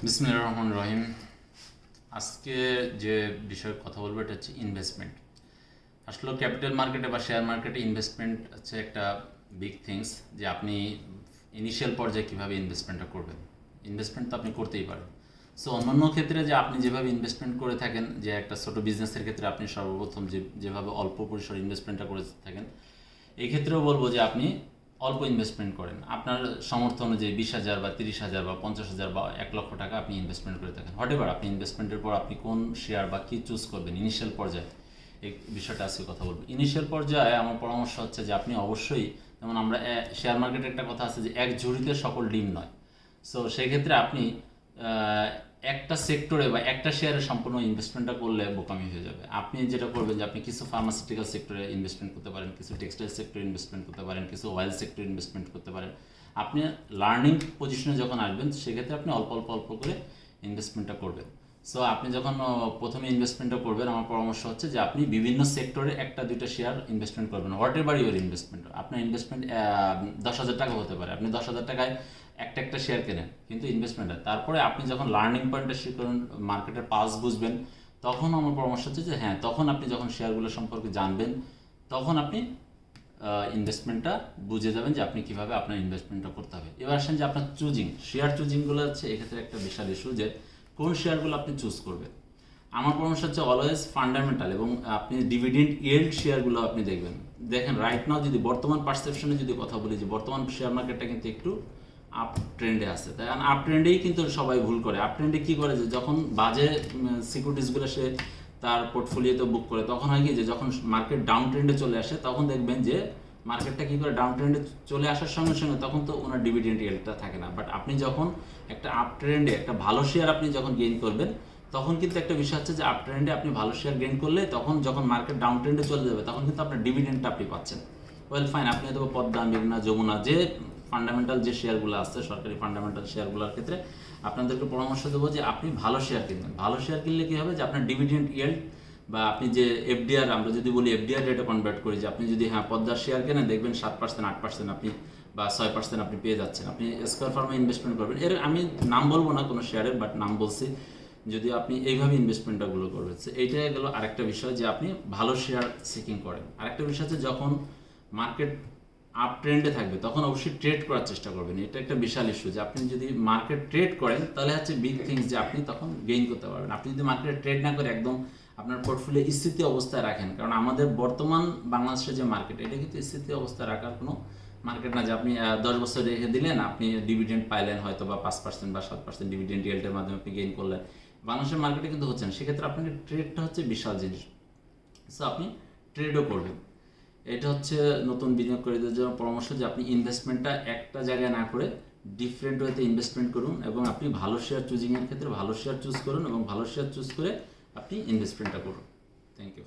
বিসমিল্লাহির রহমানির রহিম। আজকে যে বিষয়ে কথা বলবো এটা হচ্ছে ইনভেস্টমেন্ট। আসলে ক্যাপিটাল মার্কেটে বা শেয়ার মার্কেটে ইনভেস্টমেন্ট হচ্ছে একটা বিগ থিংস, যে আপনি ইনিশিয়াল পর্যায়ে কীভাবে ইনভেস্টমেন্টটা করবেন। ইনভেস্টমেন্ট তো আপনি করতেই পারেন। সো অন্যান্য ক্ষেত্রে যে আপনি যেভাবে ইনভেস্টমেন্ট করে থাকেন, যে একটা ছোটো বিজনেসের ক্ষেত্রে আপনি সর্বপ্রথম যেভাবে অল্প পরিসর ইনভেস্টমেন্টটা করে থাকেন, এই ক্ষেত্রেও বলবো যে আপনি অল্প ইনভেস্টমেন্ট করেন। আপনার সামর্থ্য অনুযায়ী 20,000 বা 30,000 বা 50,000 বা 1,00,000 টাকা আপনি ইনভেস্টমেন্ট করে থাকেন। হোয়াটএভার, আপনি ইনভেস্টমেন্টের পর আপনি কোন শেয়ার বা কী চুজ করবেন ইনিশিয়াল পর্যায়ে, এই বিষয়টা আজকে কথা বলবো। ইনিশিয়াল পর্যায়ে আমার পরামর্শ হচ্ছে যে আপনি অবশ্যই, যেমন আমরা শেয়ার মার্কেটে একটা কথা আছে যে এক ঝুড়িতে সকল ডিম নয়। সো সেই ক্ষেত্রে আপনি একটা সেক্টরে বা একটা শেয়ারে সম্পূর্ণ ইনভেস্টমেন্টটা করলে বোকামি হয়ে যাবে। আপনি যেটা করবেন যে আপনি কিছু ফার্মাসিউটিক্যাল সেক্টরে ইনভেস্টমেন্ট করতে পারেন, কিছু টেক্সটাইল সেক্টরে ইনভেস্টমেন্ট করতে পারেন, কিছু অয়েল সেক্টরে ইনভেস্টমেন্ট করতে পারেন। আপনি লার্নিং পজিশনে যখন আসবেন সেক্ষেত্রে আপনি অল্প অল্প অল্প করে ইনভেস্টমেন্টটা করবেন। সো আপনি যখন প্রথমে ইনভেস্টমেন্টটা করবেন, আমার পরামর্শ হচ্ছে যে আপনি বিভিন্ন সেক্টরে একটা দুইটা শেয়ার ইনভেস্টমেন্ট করবেন। হোয়াট এভার ইউর ইনভেস্টমেন্ট, আপনার ইনভেস্টমেন্ট 10,000 টাকা হতে পারে, আপনি 10,000 টাকায় একটা একটা শেয়ার কেনেন, কিন্তু ইনভেস্টমেন্টে তারপরে আপনি যখন লার্নিং পয়েন্টটা শিখবেন, মার্কেটের পাস বুঝবেন, তখন আমার পরামর্শ হচ্ছে যে হ্যাঁ, তখন আপনি যখন শেয়ারগুলো সম্পর্কে জানবেন, তখন আপনি ইনভেস্টমেন্টটা বুঝে যাবেন যে আপনি কীভাবে আপনার ইনভেস্টমেন্টটা করতে হবে। এবার আসেন যে আপনার শেয়ার চুজিংগুলো হচ্ছে এক্ষেত্রে একটা বিশাল ইস্যু, যে কোন শেয়ারগুলো আপনি চুজ করবেন। আমার পরামর্শ হচ্ছে অলওয়েজ ফান্ডামেন্টাল এবং আপনি ডিভিডেন্ড ইয়েল্ড শেয়ারগুলো আপনি দেখেন রাইট নাও, যদি বর্তমান পারসেপশনে যদি কথা বলি, যে বর্তমান শেয়ার মার্কেটটা কিন্তু একটু আপ ট্রেন্ডে আছে। তাই আপ ট্রেন্ডেই কিন্তু সবাই ভুল করে। আপ ট্রেন্ডে কী করে, যে যখন বাজে সিকিউরিটিসগুলো সে তার পোর্টফোলিওতে বুক করে, তখন হয় কি যে যখন মার্কেট ডাউন ট্রেন্ডে চলে আসে, তখন দেখবেন যে মার্কেটটা কী করে ডাউন ট্রেন্ডে চলে আসার সঙ্গে সঙ্গে তখন তো ওনার ডিভিডেন্ড ইয়েল্ডটা থাকে না। বাট আপনি যখন একটা আপ ট্রেন্ডে একটা ভালো শেয়ার আপনি যখন গেইন করবেন, তখন কিন্তু একটা বিষয় হচ্ছে যে আপ ট্রেন্ডে আপনি ভালো শেয়ার গেইন করলে, তখন যখন মার্কেট ডাউন ট্রেন্ডে চলে যাবে, তখন কিন্তু আপনার ডিভিডেন্ডটা আপনি পাচ্ছেন। ওয়েল ফাইন, আপনি হয়তো পদ্মা, মেঘনা, যমুনা, যে ফান্ডামেন্টাল যে শেয়ারগুলো আছে, সরকারি ফান্ডামেন্টাল শেয়ারগুলোর ক্ষেত্রে আপনাদেরকে পরামর্শ দেবো যে আপনি ভালো শেয়ার কিনবেন। ভালো শেয়ার কিনলে কী হবে, যে আপনার ডিভিডেন্ড ইয়েল্ড বা আপনি যে এফডিআর, আমরা যদি বলি এফডিআর রেটে কনভার্ট করি, যে আপনি যদি পদ্মার শেয়ার কেনেন, দেখবেন 7%, 8% আপনি বা 6% আপনি পেয়ে যাচ্ছেন। আপনি স্কয়ার ফার্মে ইনভেস্টমেন্ট করবেন, এর আমি নাম বলবো না কোনো শেয়ারের, বাট নাম বলছি, যদি আপনি এইভাবে ইনভেস্টমেন্টগুলো করবেন। এইটাই গেল আরেকটা বিষয়, যে আপনি ভালো শেয়ার সিকিং করেন। আরেকটা বিষয় হচ্ছে যখন মার্কেট আপ ট্রেন্ডে থাকবে, তখন অবশ্যই ট্রেড করার চেষ্টা করবেন। এটা একটা বিশাল ইস্যু, যে আপনি যদি মার্কেট ট্রেড করেন, তাহলে হচ্ছে বিগ থিংস, যে আপনি তখন গেইন করতে পারবেন। আপনি যদি মার্কেটে ট্রেড না করে একদম আপনার পোর্টফোলিও স্থিতি অবস্থায় রাখেন, কারণ আমাদের বর্তমান বাংলাদেশের যে মার্কেট, এটা কিন্তু স্থিতি অবস্থায় রাখার কোনো মার্কেট না, যে আপনি 10 বছর রেখে দিলেন, আপনি ডিভিডেন্ড পাইলেন হয়তো বা 5% বা 7% ডিভিডেন্ড ইয়েল্ডের মাধ্যমে আপনি গেইন করলেন। বাংলাদেশের মার্কেটে কিন্তু হচ্ছে না। সেক্ষেত্রে আপনাকে ট্রেডটা হচ্ছে বিশাল জিনিস। সো আপনি ট্রেডও করবেন। এটা হচ্ছে নতুন বিনিয়োগকারীদের জন্য পরামর্শ, যে আপনি ইনভেস্টমেন্টটা একটা জায়গায় না করে ডিফারেন্ট ওয়েতে ইনভেস্টমেন্ট করুন, এবং আপনি ভালো শেয়ার চুজিংয়ের ক্ষেত্রে ভালো শেয়ার চুজ করুন, এবং ভালো শেয়ার চুজ করে আপনি ইনভেস্টমেন্টটা করুন। Thank you.